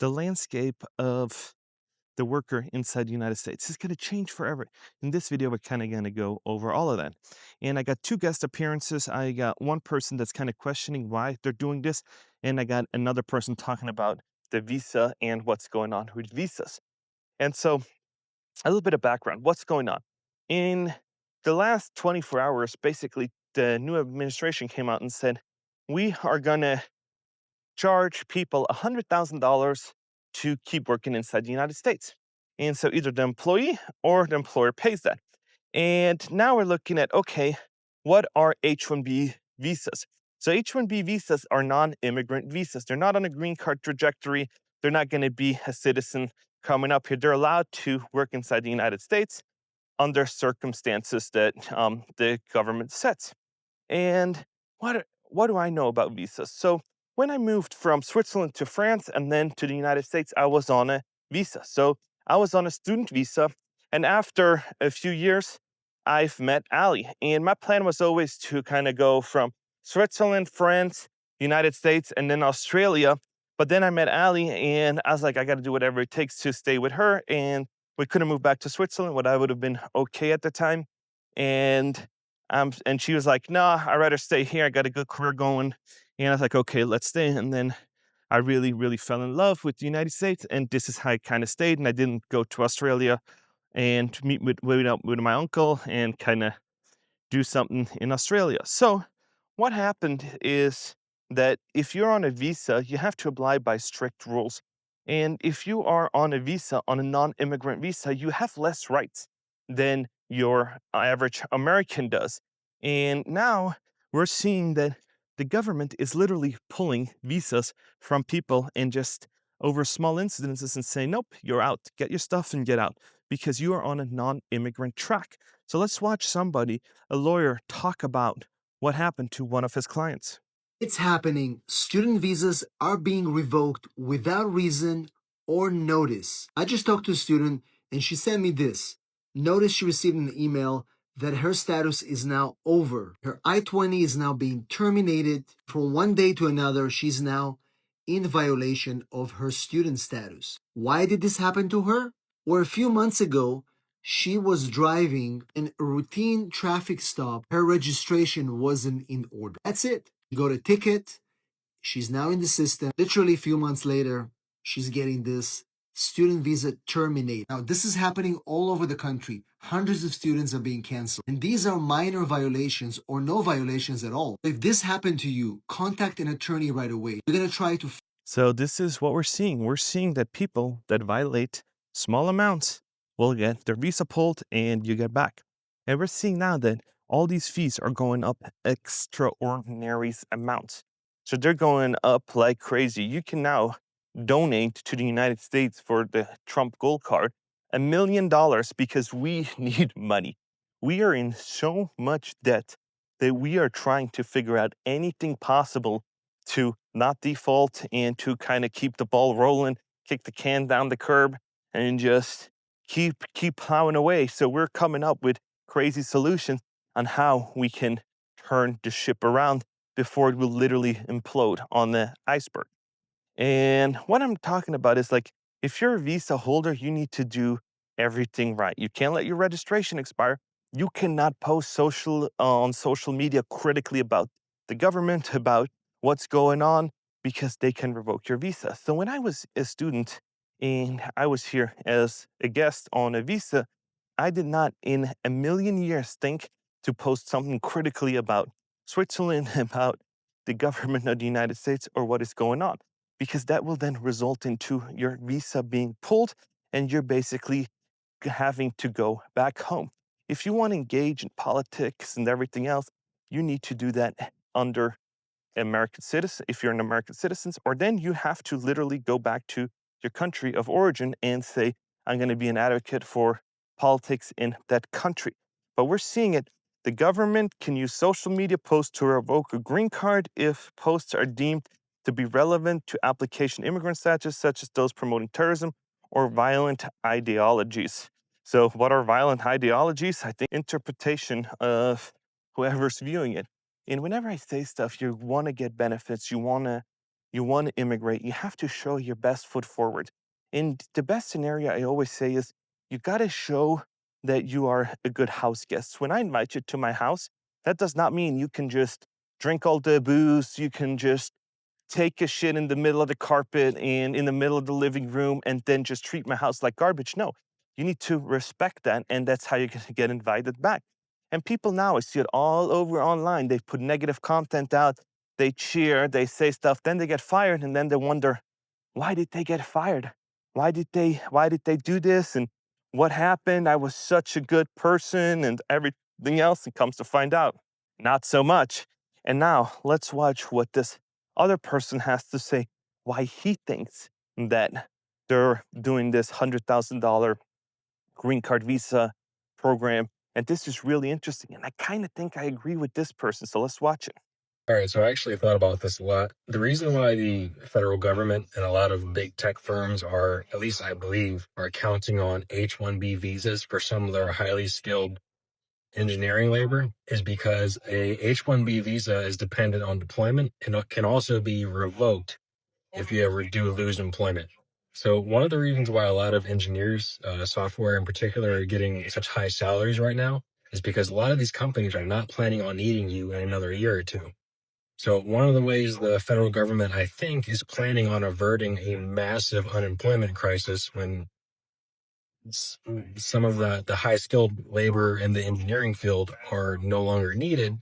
the landscape of the worker inside the United States is going to change forever. In this video, we're kind of going to go over all of that. And I got two guest appearances. I got one person that's kind of questioning why they're doing this, and I got another person talking about the visa and what's going on with visas. And so, a little bit of background what's going on? In the last 24 hours, basically, the new administration came out and said, we are going to charge people $100,000 to keep working inside the United States. And so either the employee or the employer pays that. And now we're looking at, okay, what are H1B visas? So H1B visas are non-immigrant visas. They're not on a green card trajectory. They're not going to be a citizen coming up here. They're allowed to work inside the United States under circumstances that the government sets. And what do I know about visas? So when I moved from Switzerland to France and then to the United States, I was on a visa. So I was on a student visa. And after a few years, I've met Ali. And my plan was always to kind of go from Switzerland, France, United States, and then Australia. But then I met Ali and I was like, I got to do whatever it takes to stay with her. And we couldn't move back to Switzerland, what I would have been okay at the time. And she was like, nah, I'd rather stay here. I got a good career going. And I was like, okay, let's stay. And then I really, really fell in love with the United States. And this is how I kind of stayed. And I didn't go to Australia and to meet with my uncle and kind of do something in Australia. So what happened is that if you're on a visa, you have to abide by strict rules. And if you are on a visa, on a non-immigrant visa, you have less rights than your average American does. And now we're seeing that the government is literally pulling visas from people and just over small incidences and saying, nope, you're out. Get your stuff and get out because you are on a non-immigrant track. So let's watch somebody, a lawyer, talk about what happened to one of his clients. It's happening. Student visas are being revoked without reason or notice. I just talked to a student and she sent me this. Notice she received an email that her status is now over. Her I-20 is now being terminated. From one day to another, she's now in violation of her student status. Why did this happen to her? Well, a few months ago, she was driving in a routine traffic stop. Her registration wasn't in order. That's it. She got a ticket. She's now in the system. Literally a few months later, she's getting this student visa terminated. Now, this is happening all over the country. Hundreds of students are being canceled. And these are minor violations or no violations at all. If this happened to you, contact an attorney right away. We're going to try to. So this is what we're seeing. We're seeing that people that violate small amounts will get their visa pulled and you get back. And we're seeing now that all these fees are going up extraordinary amounts. So they're going up like crazy. You can now donate to the United States for the Trump Gold Card $1 million because we need money. We are in so much debt that we are trying to figure out anything possible to not default and to kind of keep the ball rolling, kick the can down the curb, and just keep plowing away. So we're coming up with crazy solutions on how we can turn the ship around before it will literally implode on the iceberg. And what I'm talking about is like, if you're a visa holder, you need to do everything right. You can't let your registration expire. You cannot post on social media critically about the government, about what's going on, because they can revoke your visa. So when I was a student and I was here as a guest on a visa, I did not in a million years think to post something critically about Switzerland, about the government of the United States, or what is going on, because that will then result into your visa being pulled and you're basically having to go back home. If you want to engage in politics and everything else, you need to do that under American citizen, if you're an American citizen, or then you have to literally go back to your country of origin and say, I'm going to be an advocate for politics in that country. But we're seeing it. The government can use social media posts to revoke a green card if posts are deemed to be relevant to application immigrant status, such as those promoting terrorism or violent ideologies. So, what are violent ideologies? I think interpretation of whoever's viewing it. And whenever I say stuff, you want to get benefits, you want to you want to immigrate, you have to show your best foot forward. And the best scenario I always say is you got to show that you are a good house guest. When I invite you to my house, that does not mean you can just drink all the booze, you can just take a shit in the middle of the carpet and in the middle of the living room and then just treat my house like garbage. No, you need to respect that, and that's how you're going to get invited back. And people now, I see it all over online. They put negative content out, they cheer, they say stuff, then they get fired, and then they wonder, why did they get fired? Why did they do this? And what happened? I was such a good person and everything else. And comes to find out, not so much. And now let's watch what this other person has to say, why he thinks that they're doing this $100,000 green card visa program. And this is really interesting. And I kind of think I agree with this person. So let's watch it. All right, so I actually thought about this a lot. The reason why the federal government and a lot of big tech firms are, at least I believe, are counting on H1B visas for some of their highly skilled engineering labor is because a H1B visa is dependent on deployment and it can also be revoked if you ever do lose employment. So one of the reasons why a lot of engineers, software in particular, are getting such high salaries right now is because a lot of these companies are not planning on needing you in another year or two. So one of the ways the federal government, I think, is planning on averting a massive unemployment crisis when some of the high skilled labor in the engineering field are no longer needed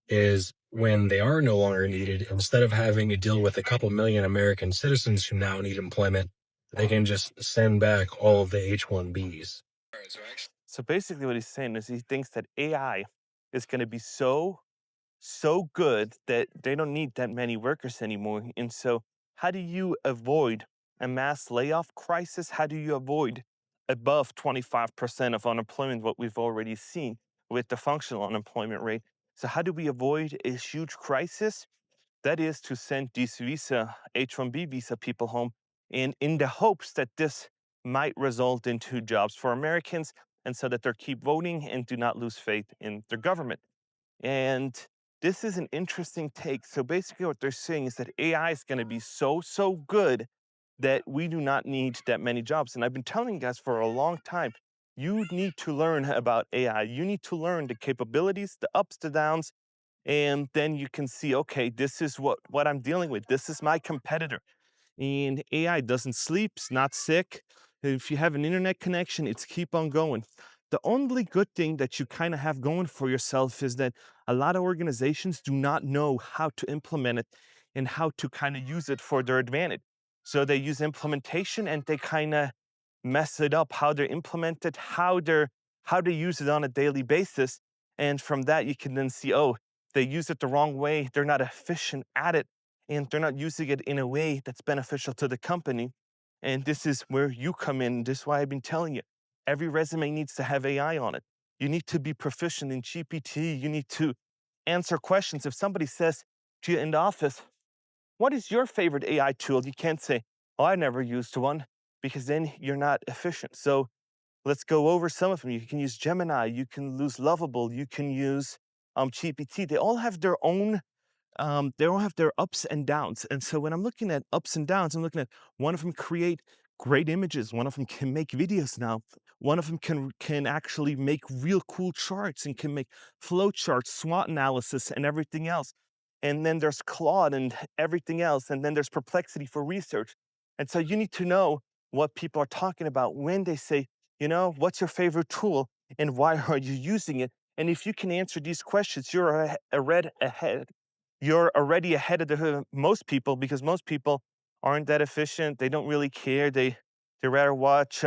is when they are no longer needed, instead of having to deal with a couple million American citizens who now need employment, they can just send back all of the H1Bs. So basically, what he's saying is he thinks that AI is going to be so good that they don't need that many workers anymore. And so, how do you avoid a mass layoff crisis? How do you avoid above 25% of unemployment, what we've already seen with the functional unemployment rate? So, how do we avoid a huge crisis? That is to send these H1B visa people home, and in the hopes that this might result into jobs for Americans, and so that they keep voting and do not lose faith in their government. And this is an interesting take. So basically, what they're saying is that AI is going to be so good that we do not need that many jobs. And I've been telling you guys for a long time, you need to learn about AI. You need to learn the capabilities, the ups, the downs, and then you can see, okay, this is what I'm dealing with. This is my competitor. And AI doesn't sleep, it's not sick. If you have an internet connection, it's keep on going. The only good thing that you kind of have going for yourself is that a lot of organizations do not know how to implement it and how to kind of use it for their advantage. So they use implementation and they kind of mess it up, how they're implemented, how they use it on a daily basis. And from that, you can then see, oh, they use it the wrong way, they're not efficient at it, and they're not using it in a way that's beneficial to the company. And this is where you come in. This is why I've been telling you, every resume needs to have AI on it. You need to be proficient in GPT. You need to answer questions. If somebody says to you in the office, what is your favorite AI tool? You can't say, oh, I never used one, because then you're not efficient. So let's go over some of them. You can use Gemini, you can use Lovable, you can use GPT. They all have their ups and downs. And so when I'm looking at ups and downs, I'm looking at one of them create great images. One of them can make videos now. One of them can actually make real cool charts and can make flow charts, SWOT analysis, and everything else. And then there's Claude and everything else. And then there's Perplexity for research. And so you need to know what people are talking about when they say, what's your favorite tool and why are you using it? And if you can answer these questions, you're already ahead of most people, because most people aren't that efficient. They don't really care. They rather watch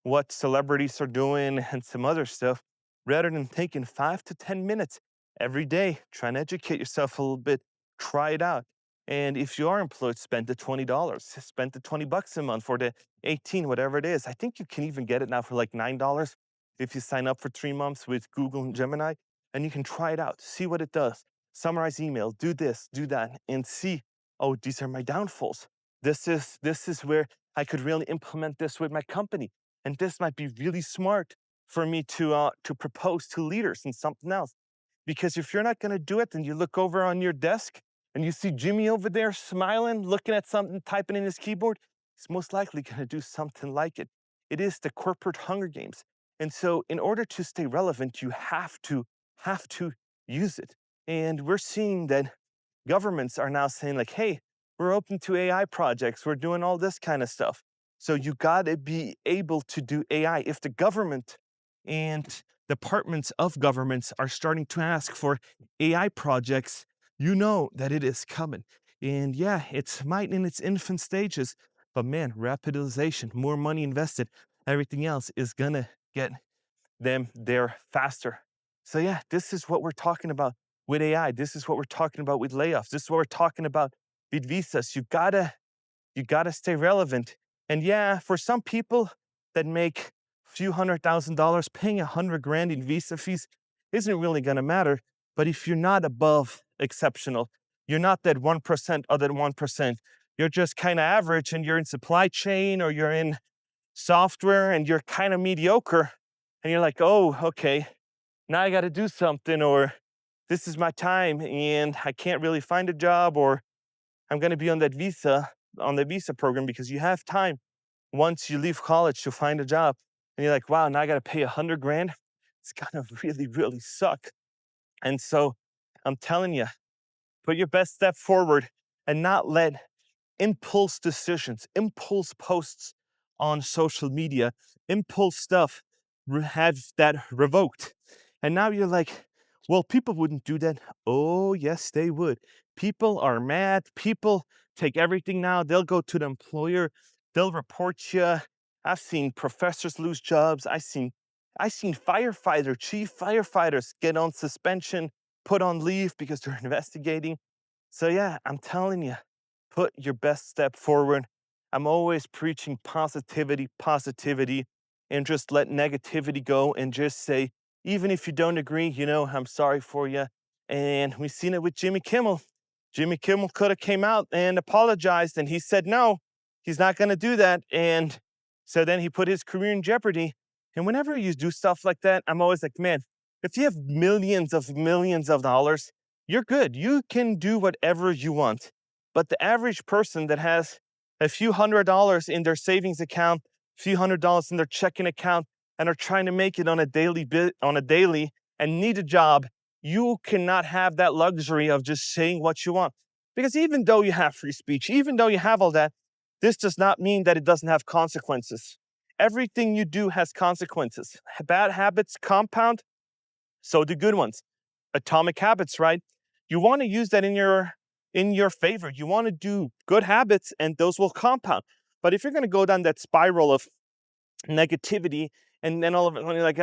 what celebrities are doing and some other stuff, rather than taking 5 to 10 minutes every day, trying to educate yourself a little bit, try it out. And if you are employed, spend the $20, spend the $20 a month for the 18, whatever it is. I think you can even get it now for like $9 if you sign up for 3 months with Google and Gemini, and you can try it out, see what it does. Summarize email, do this, do that, and see, oh, these are my downfalls. This is where I could really implement this with my company. And this might be really smart for me to propose to leaders and something else. Because if you're not going to do it, then you look over on your desk and you see Jimmy over there smiling, looking at something, typing in his keyboard, he's most likely going to do something like it. It is the corporate Hunger Games. And so in order to stay relevant, you have to use it. And we're seeing that governments are now saying like, hey, we're open to AI projects. We're doing all this kind of stuff. So you gotta be able to do AI. If the government and departments of governments are starting to ask for AI projects, you know that it is coming. And yeah, it's might in its infant stages, but man, rapidization, more money invested, everything else is gonna get them there faster. So yeah, this is what we're talking about with AI. This is what we're talking about with layoffs. This is what we're talking about with visas. You gotta stay relevant. And yeah, for some people that make a few $100,000, paying $100,000 in visa fees isn't really gonna matter. But if you're not above exceptional, you're not that 1% of that 1%, you're just kind of average and you're in supply chain or you're in software and you're kind of mediocre and you're like, oh, okay, now I gotta do something, or this is my time and I can't really find a job, or I'm gonna be on the visa program because you have time once you leave college to find a job. And you're like, wow, now I gotta pay $100,000. It's gonna really, really suck. And so I'm telling you, put your best step forward and not let impulse decisions, impulse posts on social media, impulse stuff have that revoked. And now you're like, well, people wouldn't do that. Oh, yes, they would. People are mad. People take everything now. They'll go to the employer. They'll report you. I've seen professors lose jobs. I seen chief firefighters get on suspension, put on leave because they're investigating. So yeah, I'm telling you, put your best step forward. I'm always preaching positivity, positivity, and just let negativity go and just say, even if you don't agree, I'm sorry for you. And we've seen it with Jimmy Kimmel. Jimmy Kimmel could have came out and apologized, and he said no, he's not going to do that. And so then he put his career in jeopardy. And whenever you do stuff like that, I'm always like, man, if you have millions of dollars, you're good. You can do whatever you want. But the average person that has a few $100s in their savings account, a few $100s in their checking account, and are trying to make it on a daily and need a job, you cannot have that luxury of just saying what you want. Because even though you have free speech, even though you have all that, this does not mean that it doesn't have consequences. Everything you do has consequences. Bad habits compound, so do good ones. Atomic habits, right? You want to use that in your favor. You want to do good habits and those will compound. But if you're going to go down that spiral of negativity and then all of it you're like,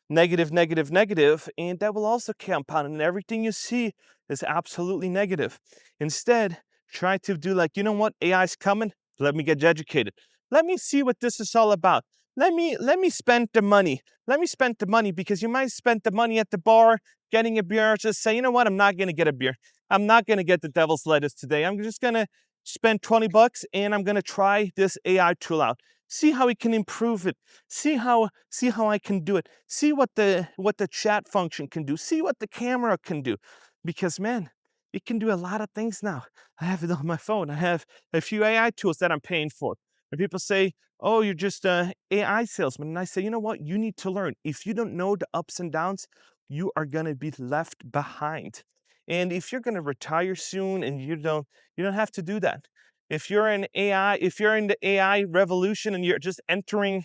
negative, negative, negative, and that will also compound and everything you see is absolutely negative. Instead, try to do like, you know what, AI's coming, let me get educated. Let me see what this is all about. Let me spend the money. Let me spend the money because you might spend the money at the bar getting a beer. Just say, you know what, I'm not gonna get a beer. I'm not gonna get the devil's lettuce today. I'm just gonna spend $20 and I'm gonna try this AI tool out. See how we can improve it. See how I can do it. See what the chat function can do. See what the camera can do. Because man, it can do a lot of things now. I have it on my phone. I have a few AI tools that I'm paying for. And people say, oh, you're just a AI salesman. And I say, you know what? You need to learn. If you don't know the ups and downs, you are gonna be left behind. And if you're gonna retire soon and you don't have to do that. If you're in the AI revolution and you're just entering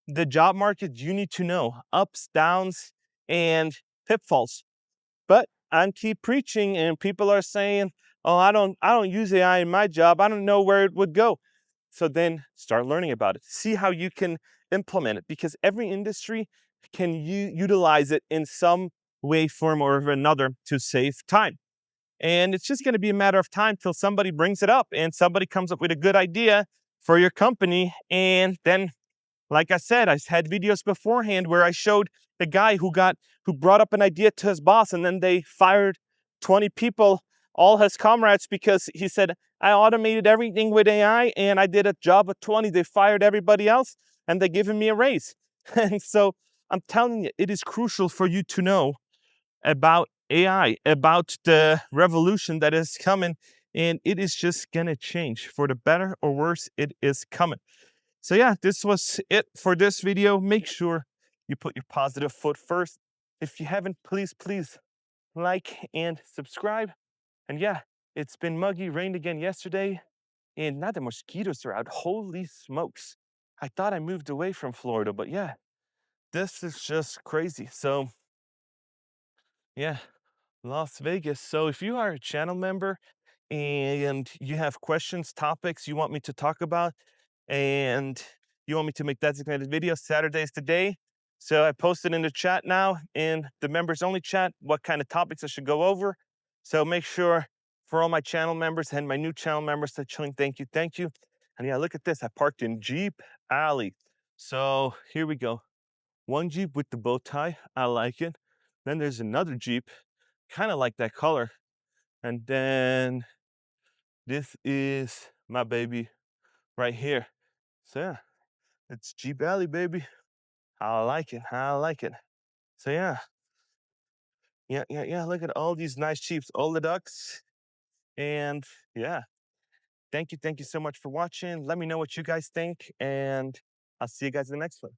the job market, you need to know ups, downs, and pitfalls. But I keep preaching and people are saying, oh, I don't use AI in my job. I don't know where it would go. So then start learning about it. See how you can implement it because every industry can utilize it in some way, form, or another to save time. And it's just going to be a matter of time till somebody brings it up and somebody comes up with a good idea for your company. And then, like I said, I had videos beforehand where I showed the guy who brought up an idea to his boss and then they fired 20 people, all his comrades, because he said, I automated everything with AI and I did a job of 20. They fired everybody else and they given me a raise. And so I'm telling you, it is crucial for you to know about AI, about the revolution that is coming, and it is just gonna change for the better or worse. It is coming. So yeah, this was it for this video. Make sure you put your positive foot first. If you haven't, please like and subscribe. And yeah, it's been muggy, rained again yesterday, and now the mosquitoes are out. Holy smokes. I thought I moved away from Florida, but yeah, this is just crazy. So yeah, Las Vegas. So if you are a channel member and you have questions, topics you want me to talk about, and you want me to make designated videos, Saturday's today. So I posted in the chat now, in the members only chat, what kind of topics I should go over. So make sure, for all my channel members and my new channel members, that chilling, thank you, thank you. And yeah, look at this. I parked in Jeep Alley. So here we go. One Jeep with the bow tie. I like it. Then there's another Jeep, kind of like that color. And then this is my baby right here. So yeah, it's Jeep Alley, baby. I like it. I like it. So yeah, yeah. Look at all these nice Jeeps, all the ducks. And yeah, thank you so much for watching. Let me know what you guys think, and I'll see you guys in the next one.